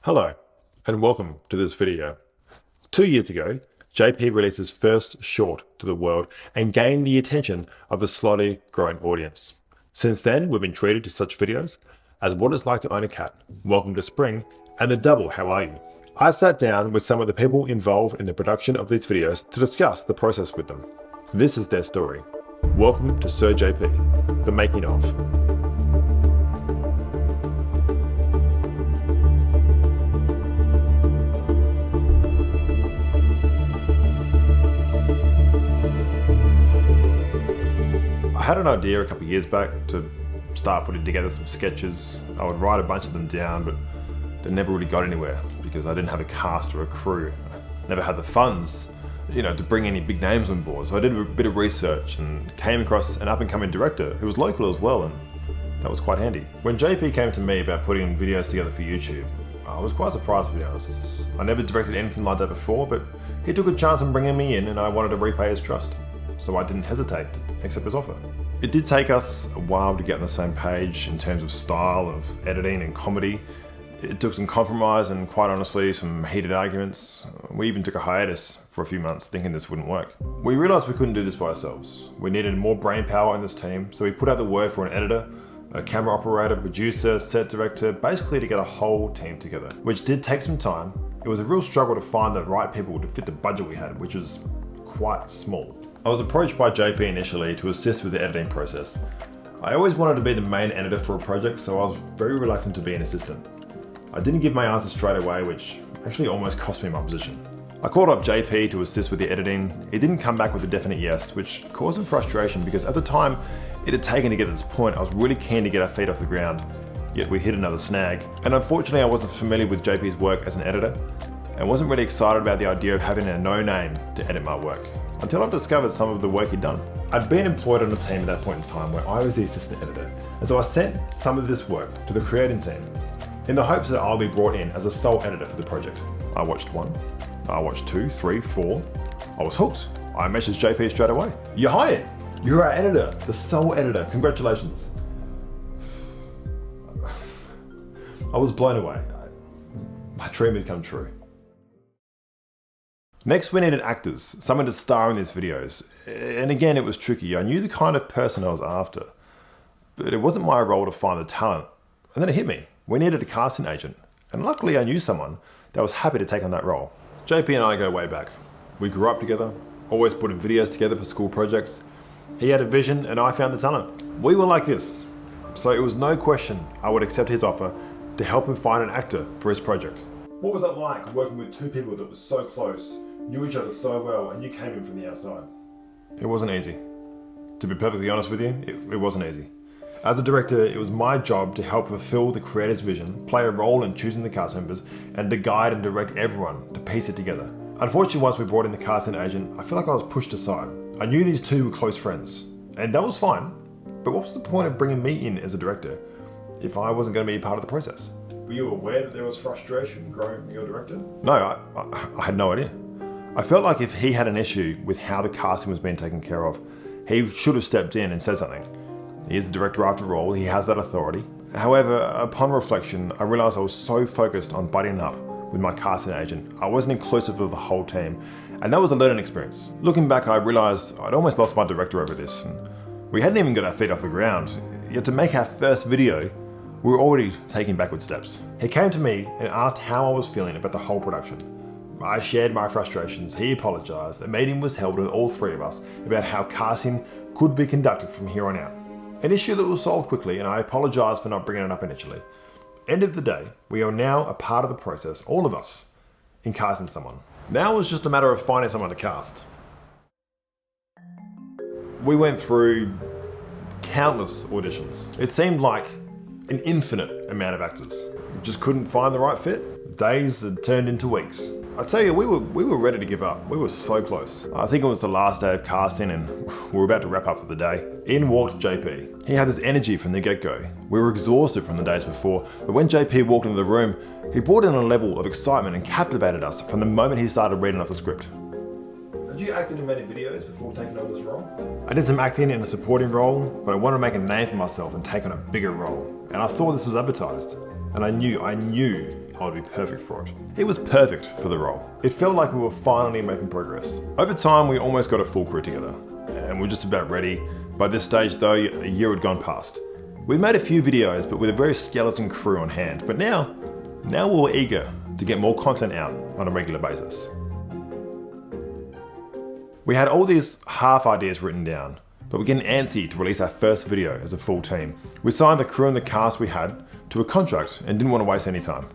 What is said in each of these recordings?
Hello, and welcome to this video. 2 years ago, JP released his first short to the world and gained the attention of a slowly growing audience. Since then, we've been treated to such videos as What It's Like to Own a Cat, Welcome to Spring, and The Double How Are You? I sat down with some of the people involved in the production of these videos to discuss the process with them. This is their story. Welcome to Sir JP, the making of. I had an idea a couple of years back to start putting together some sketches. I would write a bunch of them down, but they never really got anywhere because I didn't have a cast or a crew. I never had the funds, to bring any big names on board. So I did a bit of research and came across an up-and-coming director who was local as well, and that was quite handy. When JP came to me about putting videos together for YouTube, I was quite surprised, to be honest. I never directed anything like that before, but he took a chance on bringing me in and I wanted to repay his trust. So I didn't hesitate to accept his offer. It did take us a while to get on the same page in terms of style of editing and comedy. It took some compromise and, quite honestly, some heated arguments. We even took a hiatus for a few months thinking this wouldn't work. We realised we couldn't do this by ourselves. We needed more brain power in this team, so we put out the word for an editor, a camera operator, producer, set director, basically to get a whole team together, which did take some time. It was a real struggle to find the right people to fit the budget we had, which was quite small. I was approached by JP initially to assist with the editing process. I always wanted to be the main editor for a project, so I was very reluctant to be an assistant. I didn't give my answer straight away, which actually almost cost me my position. I called up JP to assist with the editing. He didn't come back with a definite yes, which caused some frustration because at the time it had taken to get to this point. I was really keen to get our feet off the ground, yet we hit another snag. And unfortunately, I wasn't familiar with JP's work as an editor and wasn't really excited about the idea of having a no name to edit my work, until I discovered some of the work he'd done. I'd been employed on a team at that point in time where I was the assistant editor, and so I sent some of this work to the creating team in the hopes that I'll be brought in as a sole editor for the project. I watched 1, I watched 2, 3, 4. I was hooked. I messaged JP straight away. You're hired. You're our editor, the sole editor. Congratulations. I was blown away. My dream had come true. Next, we needed actors, someone to star in these videos. And again, it was tricky. I knew the kind of person I was after, but it wasn't my role to find the talent. And then it hit me. We needed a casting agent. And luckily I knew someone that was happy to take on that role. JP and I go way back. We grew up together, always putting videos together for school projects. He had a vision and I found the talent. We were like this. So it was no question I would accept his offer to help him find an actor for his project. What was it like working with two people that were so close, knew each other so well, and you came in from the outside? It wasn't easy. To be perfectly honest with you, it wasn't easy. As a director, it was my job to help fulfill the creator's vision, play a role in choosing the cast members, and to guide and direct everyone to piece it together. Unfortunately, once we brought in the casting agent, I feel like I was pushed aside. I knew these two were close friends, and that was fine, but what was the point of bringing me in as a director if I wasn't going to be part of the process? Were you aware that there was frustration growing your director? No, I had no idea. I felt like if he had an issue with how the casting was being taken care of, he should have stepped in and said something. He is the director after all, he has that authority. However, upon reflection, I realised I was so focused on butting up with my casting agent, I wasn't inclusive of the whole team, and that was a learning experience. Looking back, I realised I'd almost lost my director over this, and we hadn't even got our feet off the ground, yet to make our first video, we were already taking backward steps. He came to me and asked how I was feeling about the whole production. I shared my frustrations, he apologised, a meeting was held with all three of us about how casting could be conducted from here on out. An issue that was solved quickly, and I apologised for not bringing it up initially. End of the day, we are now a part of the process, all of us, in casting someone. Now it was just a matter of finding someone to cast. We went through countless auditions. It seemed like an infinite amount of actors. We just couldn't find the right fit. Days had turned into weeks. I tell you, we were ready to give up. We were so close. I think it was the last day of casting and we were about to wrap up for the day. In walked JP. He had this energy from the get-go. We were exhausted from the days before, but when JP walked into the room, he brought in a level of excitement and captivated us from the moment he started reading off the script. Had you acted in many videos before taking on this role? I did some acting in a supporting role, but I wanted to make a name for myself and take on a bigger role. And I saw this was advertised. And I knew I would be perfect for it. It was perfect for the role. It felt like we were finally making progress. Over time, we almost got a full crew together, and we're just about ready. By this stage though, a year had gone past. We made a few videos, but with a very skeleton crew on hand. But now we were eager to get more content out on a regular basis. We had all these half ideas written down, but we're getting antsy to release our first video as a full team. We signed the crew and the cast we had to a contract and didn't want to waste any time.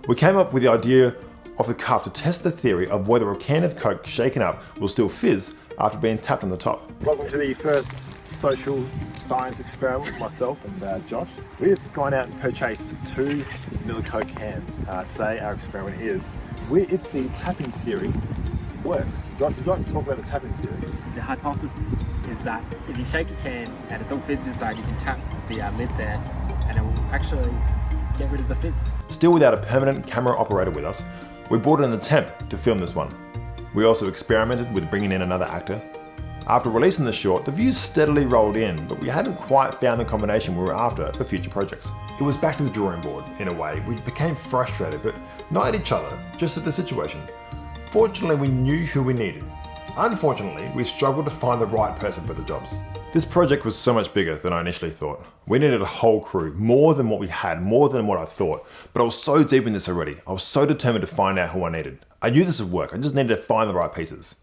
We came up with the idea off the cuff to test the theory of whether a can of Coke shaken up will still fizz after being tapped on the top. Welcome to the first social science experiment with myself and Josh. We've gone out and purchased 2 Miller Coke cans. Today our experiment is if the tapping theory works. Josh, would you like to talk about the tapping theory? The hypothesis is that if you shake a can and it's all fizz inside, you can tap the lid there and it will actually get rid of the fizz. Still without a permanent camera operator with us, we brought in an attempt to film this one. We also experimented with bringing in another actor. After releasing the short, the views steadily rolled in, but we hadn't quite found the combination we were after for future projects. It was back to the drawing board, in a way. We became frustrated, but not at each other, just at the situation. Fortunately, we knew who we needed. Unfortunately, we struggled to find the right person for the jobs. This project was so much bigger than I initially thought. We needed a whole crew, more than what we had, more than what I thought. But I was so deep in this already. I was so determined to find out who I needed. I knew this would work, I just needed to find the right pieces.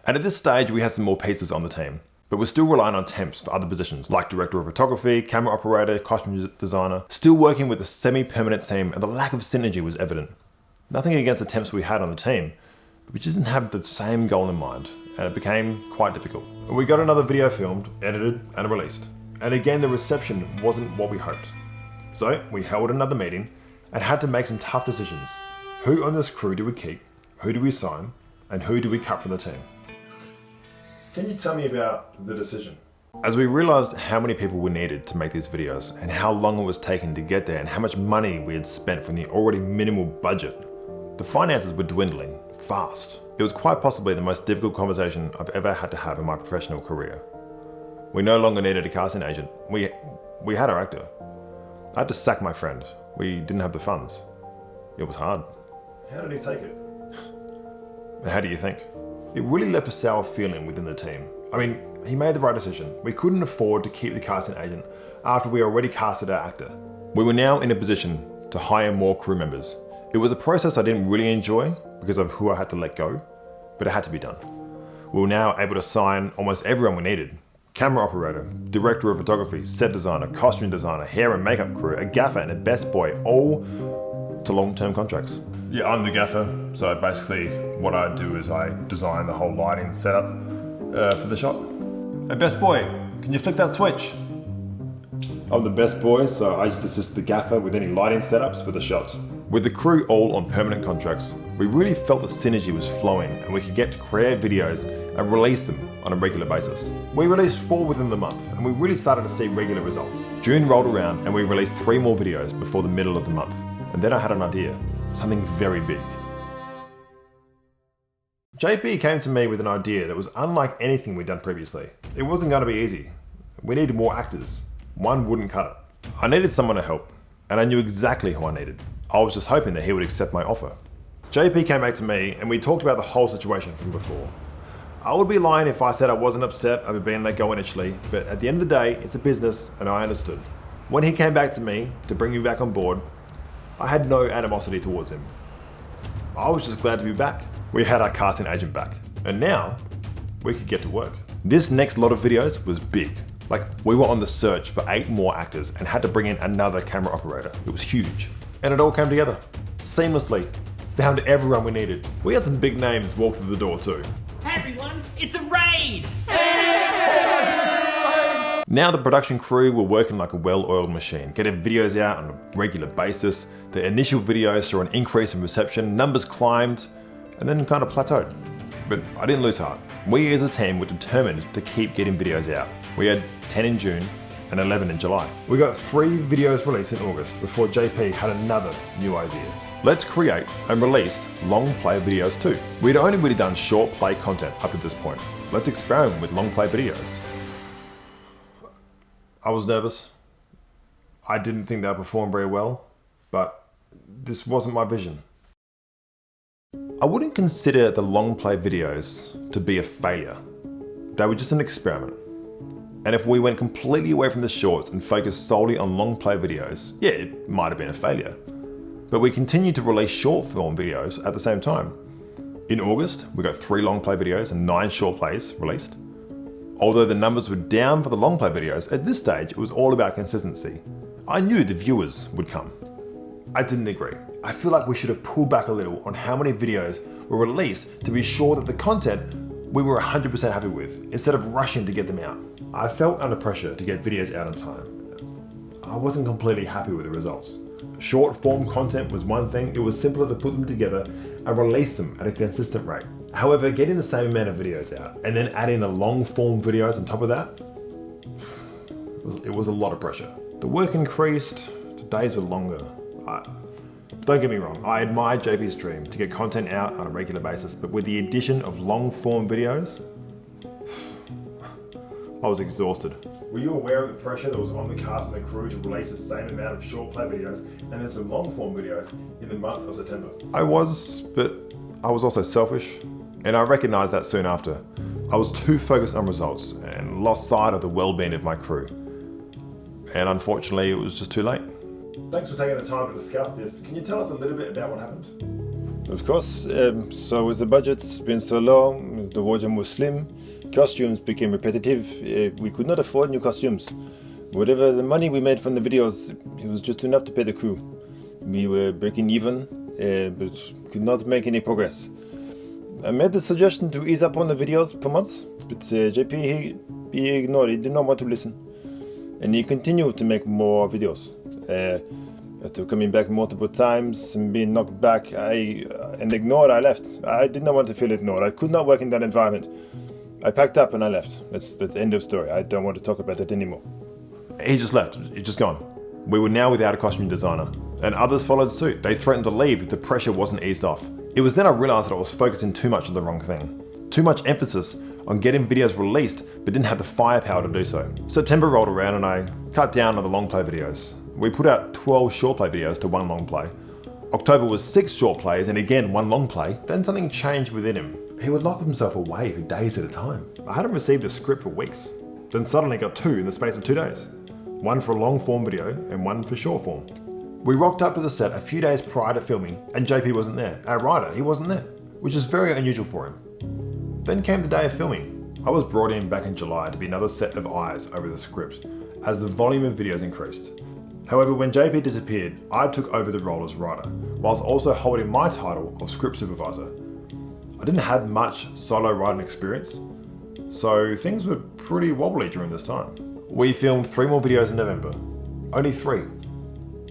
And at this stage, we had some more pieces on the team, but we're still relying on temps for other positions, like director of photography, camera operator, costume designer, still working with a semi-permanent team, and the lack of synergy was evident. Nothing against the temps we had on the team, but we just didn't have the same goal in mind, and it became quite difficult. We got another video filmed, edited, and released. And again, the reception wasn't what we hoped. So we held another meeting and had to make some tough decisions. Who on this crew do we keep, who do we sign, and who do we cut from the team? Can you tell me about the decision? As we realized how many people we needed to make these videos and how long it was taking to get there and how much money we had spent from the already minimal budget, the finances were dwindling fast. It was quite possibly the most difficult conversation I've ever had to have in my professional career. We no longer needed a casting agent. We had our actor. I had to sack my friend. We didn't have the funds. It was hard. How did he take it? How do you think? It really left a sour feeling within the team. I mean, he made the right decision. We couldn't afford to keep the casting agent after we already casted our actor. We were now in a position to hire more crew members. It was a process I didn't really enjoy because of who I had to let go, but it had to be done. We were now able to sign almost everyone we needed. Camera operator, director of photography, set designer, costume designer, hair and makeup crew, a gaffer and a best boy, all to long-term contracts. Yeah, I'm the gaffer, so basically what I do is I design the whole lighting setup for the shot. Hey, best boy, can you flick that switch? I'm the best boy, so I just assist the gaffer with any lighting setups for the shots. With the crew all on permanent contracts, we really felt the synergy was flowing and we could get to create videos and release them on a regular basis. We released 4 within the month and we really started to see regular results. June rolled around and we released 3 more videos before the middle of the month. And then I had an idea, something very big. JP came to me with an idea that was unlike anything we'd done previously. It wasn't going to be easy. We needed more actors. One wouldn't cut it. I needed someone to help, and I knew exactly who I needed. I was just hoping that he would accept my offer. JP came back to me and we talked about the whole situation from before. I would be lying if I said I wasn't upset over being let go initially, but at the end of the day, it's a business and I understood. When he came back to me to bring me back on board, I had no animosity towards him. I was just glad to be back. We had our casting agent back, and now we could get to work. This next lot of videos was big. Like, we were on the search for 8 more actors and had to bring in another camera operator. It was huge. And it all came together, seamlessly. Found everyone we needed. We had some big names walk through the door too. Hey everyone, it's a raid! Now the production crew were working like a well-oiled machine, getting videos out on a regular basis. The initial videos saw an increase in reception, numbers climbed, and then kind of plateaued. But I didn't lose heart. We as a team were determined to keep getting videos out. We had 10 in June and 11 in July. We got 3 videos released in August before JP had another new idea. Let's create and release long play videos too. We'd only really done short play content up to this point. Let's experiment with long play videos. I was nervous. I didn't think they'd perform very well, but this wasn't my vision. I wouldn't consider the long play videos to be a failure. They were just an experiment. And if we went completely away from the shorts and focused solely on long play videos, yeah, it might have been a failure. But we continued to release short form videos at the same time. In August, we got 3 long play videos and 9 short plays released. Although the numbers were down for the long play videos, at this stage it was all about consistency. I knew the viewers would come. I didn't agree. I feel like we should have pulled back a little on how many videos were released to be sure that the content we were 100% happy with, instead of rushing to get them out. I felt under pressure to get videos out on time. I wasn't completely happy with the results. Short form content was one thing, it was simpler to put them together and release them at a consistent rate. However, getting the same amount of videos out and then adding the long form videos on top of that, it was a lot of pressure. The work increased, the days were longer. Don't get me wrong, I admire JP's dream to get content out on a regular basis, but with the addition of long form videos, I was exhausted. Were you aware of the pressure that was on the cast and the crew to release the same amount of short play videos and then some long form videos in the month of September? I was, but I was also selfish, and I recognised that soon after. I was too focused on results and lost sight of the well-being of my crew. And unfortunately, it was just too late. Thanks for taking the time to discuss this. Can you tell us a little bit about what happened? Of course. So with the budgets being so low, the wardrobe was slim, costumes became repetitive. We could not afford new costumes. Whatever the money we made from the videos, it was just enough to pay the crew. We were breaking even, but could not make any progress. I made the suggestion to ease up on the videos per month, but JP, he ignored it, he did not want to listen. And he continued to make more videos. After coming back multiple times and being knocked back and ignored, I left. I did not want to feel ignored. I could not work in that environment. I packed up and I left. That's the end of story. I don't want to talk about it anymore. He just left. He's just gone. We were now without a costume designer, and others followed suit. They threatened to leave if the pressure wasn't eased off. It was then I realised that I was focusing too much on the wrong thing. Too much emphasis on getting videos released, but didn't have the firepower to do so. September rolled around and I cut down on the long play videos. We put out 12 short play videos to 1 long play. October was 6 short plays and again 1 long play. Then something changed within him. He would lock himself away for days at a time. I hadn't received a script for weeks. Then suddenly got 2 in the space of 2 days. 1 for a long form video and 1 for short form. We rocked up to the set a few days prior to filming and JP wasn't there. Our writer, he wasn't there, which is very unusual for him. Then came the day of filming. I was brought in back in July to be another set of eyes over the script as the volume of videos increased. However, when JP disappeared, I took over the role as writer, whilst also holding my title of script supervisor. I didn't have much solo writing experience, so things were pretty wobbly during this time. We filmed 3 more videos in November. Only 3.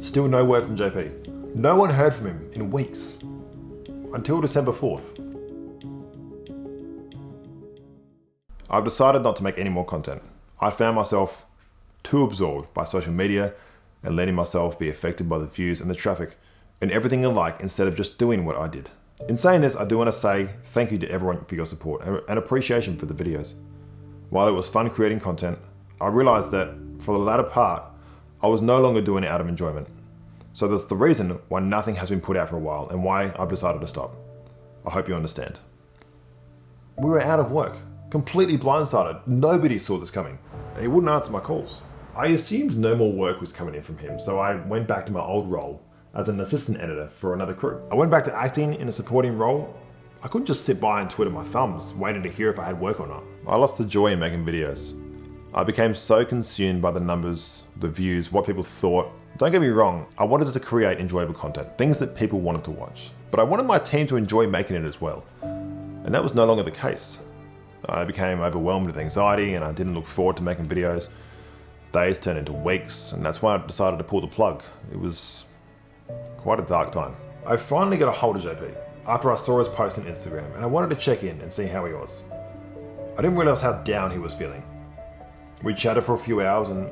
Still no word from JP. No one heard from him in weeks. Until December 4th. I've decided not to make any more content. I found myself too absorbed by social media and letting myself be affected by the views and the traffic and everything alike instead of just doing what I did. In saying this, I do want to say thank you to everyone for your support and appreciation for the videos. While it was fun creating content, I realized that for the latter part, I was no longer doing it out of enjoyment. So that's the reason why nothing has been put out for a while and why I've decided to stop. I hope you understand. We were out of work, completely blindsided. Nobody saw this coming. He wouldn't answer my calls. I assumed no more work was coming in from him, so I went back to my old role as an assistant editor for another crew. I went back to acting in a supporting role. I couldn't just sit by and twiddle my thumbs, waiting to hear if I had work or not. I lost the joy in making videos. I became so consumed by the numbers, the views, what people thought. Don't get me wrong, I wanted to create enjoyable content, things that people wanted to watch. But I wanted my team to enjoy making it as well. And that was no longer the case. I became overwhelmed with anxiety and I didn't look forward to making videos. Days turned into weeks, and that's why I decided to pull the plug. It was quite a dark time. I finally got a hold of JP after I saw his post on Instagram, and I wanted to check in and see how he was. I didn't realize how down he was feeling. We chatted for a few hours and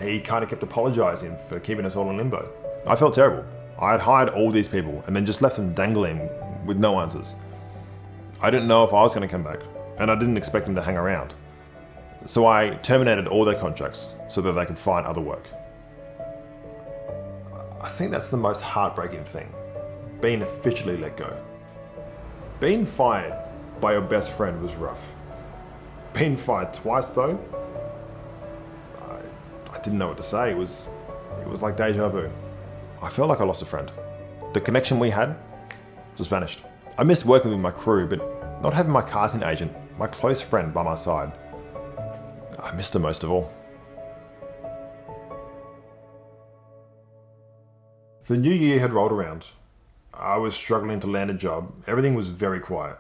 he kind of kept apologizing for keeping us all in limbo. I felt terrible. I had hired all these people and then just left them dangling with no answers. I didn't know if I was going to come back, and I didn't expect them to hang around. So I terminated all their contracts so that they could find other work. I think that's the most heartbreaking thing, being officially let go. Being fired by your best friend was rough. Being fired twice though, I didn't know what to say. It was like deja vu. I felt like I lost a friend. The connection we had just vanished. I missed working with my crew, but not having my casting agent, my close friend by my side, I missed her most of all. The new year had rolled around. I was struggling to land a job. Everything was very quiet.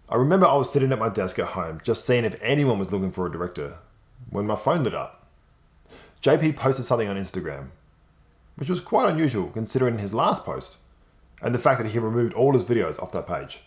I remember I was sitting at my desk at home, just seeing if anyone was looking for a director, when my phone lit up. JP posted something on Instagram, which was quite unusual considering his last post, and the fact that he removed all his videos off that page.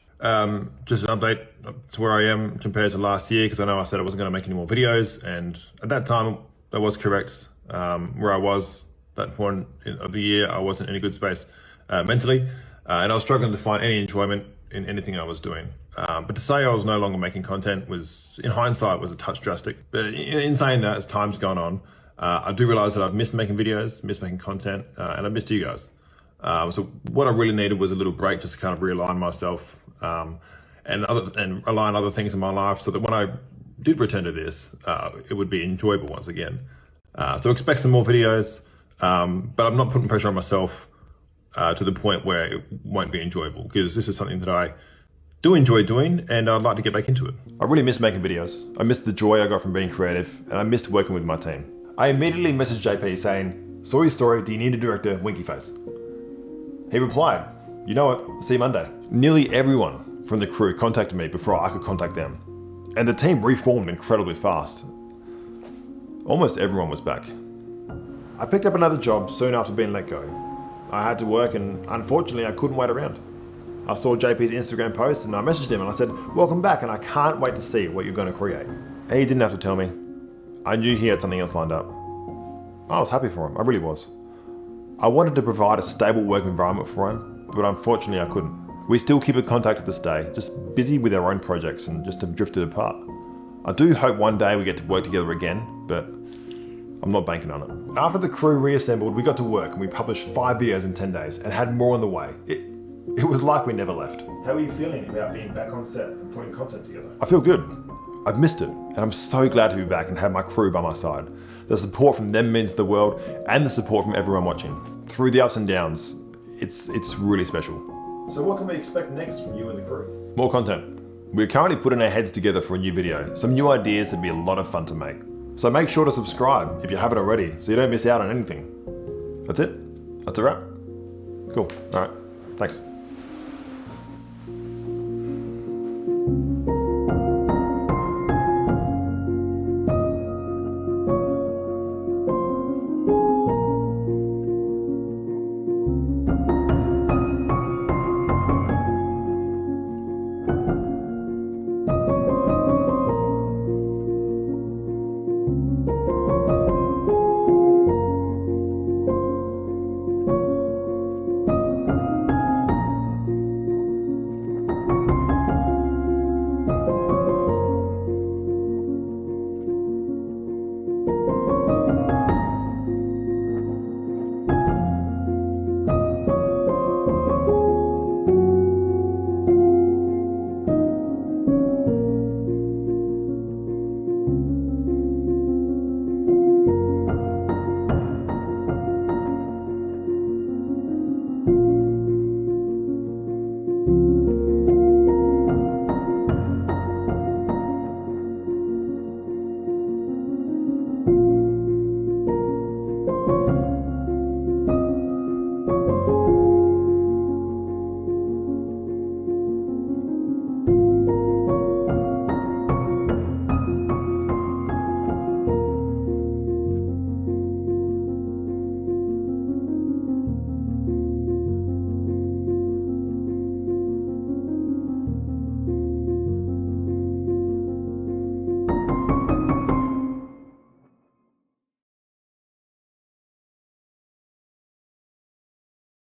Just an update to where I am compared to last year, because I know I said I wasn't going to make any more videos, and at that time, that was correct. Where I was at that point of the year, I wasn't in a good space mentally, and I was struggling to find any enjoyment in anything I was doing. But to say I was no longer making content was, in hindsight, was a touch drastic. But in saying that, as time's gone on, I do realize that I've missed making videos, missed making content, and I missed you guys. So what I really needed was a little break just to kind of realign myself and align other things in my life so that when I did return to this, it would be enjoyable once again. So expect some more videos, but I'm not putting pressure on myself to the point where it won't be enjoyable, because this is something that I do enjoy doing and I'd like to get back into it. I really miss making videos. I missed the joy I got from being creative, and I missed working with my team. I immediately messaged JP saying, "Saw your story, do you need a director? Winky face." He replied, "You know what, see you Monday." Nearly everyone from the crew contacted me before I could contact them, and the team reformed incredibly fast. Almost everyone was back. I picked up another job soon after being let go. I had to work, and unfortunately I couldn't wait around. I saw JP's Instagram post and I messaged him and I said, "Welcome back, and I can't wait to see what you're going to create." He didn't have to tell me. I knew he had something else lined up. I was happy for him, I really was. I wanted to provide a stable work environment for him, but unfortunately I couldn't. We still keep in contact to this day, just busy with our own projects and just have drifted apart. I do hope one day we get to work together again, but I'm not banking on it. After the crew reassembled, we got to work and we published 5 videos in 10 days and had more on the way. It was like we never left. How are you feeling about being back on set and putting content together? I feel good. I've missed it, and I'm so glad to be back and have my crew by my side. The support from them means the world, and the support from everyone watching. Through the ups and downs, it's really special. So what can we expect next from you and the crew? More content. We're currently putting our heads together for a new video, some new ideas that'd be a lot of fun to make. So make sure to subscribe if you haven't already, so you don't miss out on anything. That's it? That's a wrap? Cool, alright, thanks.